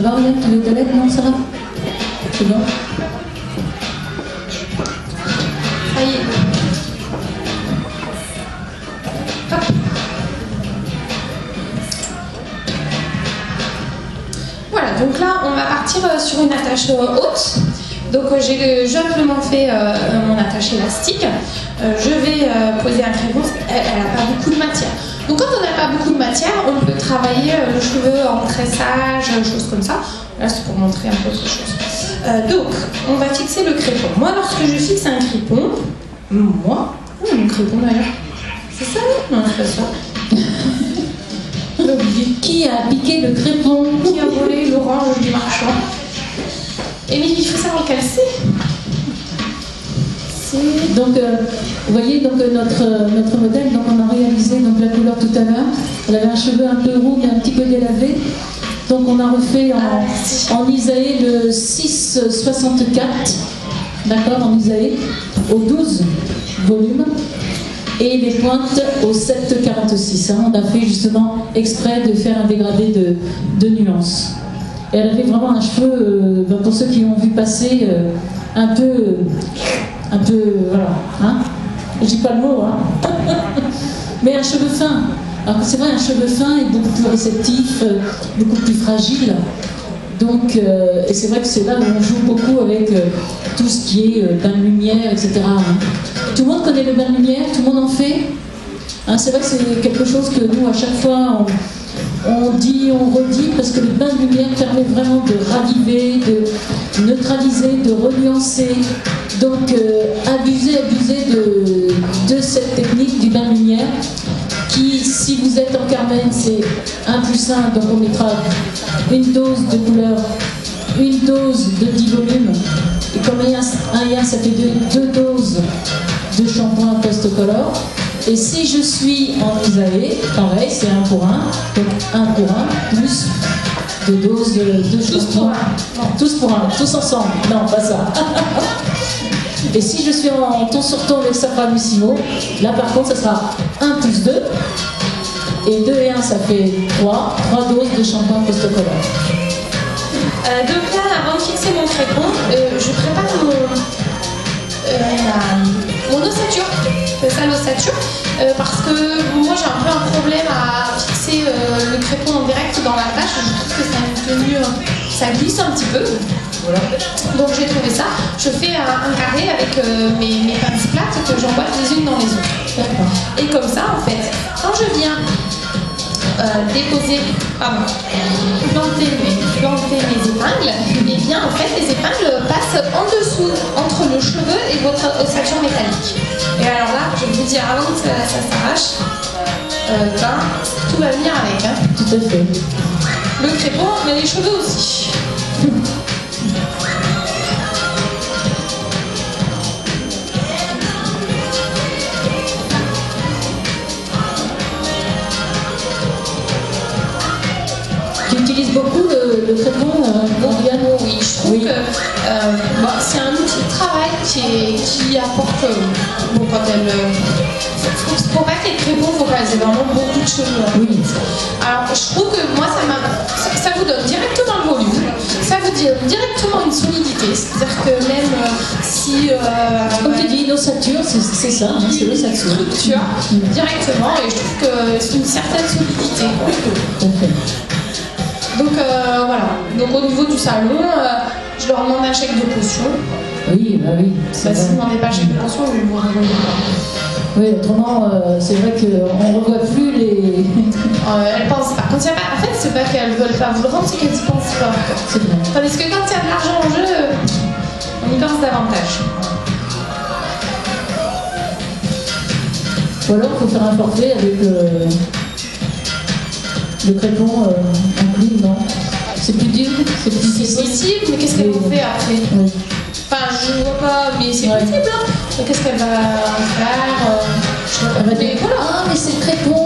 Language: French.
va, regarde, tu veux de l'aide? Non, ça va? C'est bon? Ça y est. Hop. Voilà, donc là, on va partir sur une attache haute. Donc j'ai simplement fait mon attache élastique. Je vais poser un crépon, elle n'a pas beaucoup de matière. Donc quand on n'a pas beaucoup de matière, on peut travailler le cheveu en tressage, choses comme ça. Là c'est pour montrer un peu autre chose. Donc on va fixer le crépon. Moi lorsque je fixe un crépon, mon crépon d'ailleurs, c'est ça? Non, c'est pas ça. Donc, qui a piqué le crépon? Qui a volé l'orange du marchand? Émilie, il faut savoir lequel c'est. Donc, vous voyez donc, notre modèle, donc, on a réalisé donc, la couleur tout à l'heure. Elle avait un cheveu un peu roux mais un petit peu délavé. Donc on a refait en Isaïe le 6,64, d'accord, en Isaïe, au 12 volumes, et les pointes au 7,46. Hein. On a fait justement exprès de faire un dégradé de nuances. Et elle avait vraiment un cheveu, pour ceux qui ont vu passer, un peu, voilà, hein. Je dis pas le mot, hein. Mais un cheveu fin. Alors que c'est vrai, un cheveu fin est beaucoup plus réceptif, beaucoup plus fragile. Donc, et c'est vrai que c'est là où on joue beaucoup avec tout ce qui est bain de lumière, etc. Hein. Tout le monde connaît le bain de lumière, tout le monde en fait. Hein, c'est vrai que c'est quelque chose que nous, à chaque fois, on dit, on redit, parce que le bain de lumière permet vraiment de raviver, de neutraliser, de renuancer. Donc, abuser de cette technique du bain de lumière, qui, si vous êtes en Carmen, c'est 1+1, donc on mettra une dose de couleur, une dose de 10 volumes, et comme 1 et 1, ça fait deux doses de shampoing post-color. Et si je suis en Isaïe, pareil, c'est 1 pour 1, donc 1 pour 1, plus 2 doses de shampoing. Tous pour 1, tous ensemble, non, pas ça. Et si je suis en ton sur ton avec Safranissimo, là par contre, ça sera 1+2, et 2 et 1, ça fait 3 doses de shampoing post-color. Donc là, avant de fixer mon crépon, je prépare mon ossature. Ça, l'ossature, parce que moi j'ai un peu un problème à fixer le crépon en direct dans la tâche. Je trouve que ça a une tenue, ça glisse un petit peu. Voilà. Donc j'ai trouvé ça. Je fais un carré avec mes pinces plates que j'emboîte les unes dans les autres. Et comme ça, en fait, quand je viens planter mes épingles, et bien en fait les épingles passent en dessous entre le cheveu et votre ossature métallique. Et alors là, je vais vous dire avant que ça s'arrache, tout va venir avec. Hein. Tout à fait. Le crépon, mais les cheveux aussi. Tu utilises beaucoup le crépon, Morgane? Oui, je trouve que c'est un outil de travail qui apporte. Bon, quand elle. Faut pas qu'il y ait de crépon, faut qu'elle ait vraiment beaucoup de cheveux. Oui. Alors, je trouve que moi, ça vous donne directement le volume, ça vous donne directement une solidité. C'est-à-dire que même si. Comme tu dis, l'ossature, c'est ça, hein, c'est l'ossature. Structure, directement, et je trouve que c'est une certaine solidité. Tout à fait. Donc voilà, donc au niveau du salon, je leur demande un chèque de caution. Oui, bah oui. Si vous ne demandez pas un chèque de caution, vous ne me revoyez pas. Oui, autrement, c'est vrai qu'on ne revoit plus les... Elles ne pensent pas. Quand il y a pas. En fait, c'est pas qu'elles ne veulent pas vous le rendre, c'est qu'elles n'y pensent pas. C'est vrai. Tandis que quand il y a de l'argent en jeu, on y pense davantage. Ou alors, il faut faire un forfait avec le crépon inclus, non? C'est plus dur, c'est plus difficile. C'est possible, mais qu'est-ce qu'elle vous fait après? Oui. Enfin, je ne vois pas, mais c'est possible. Hein. Mais qu'est-ce qu'elle va faire? Elle va dire, voilà, mais c'est le crépon,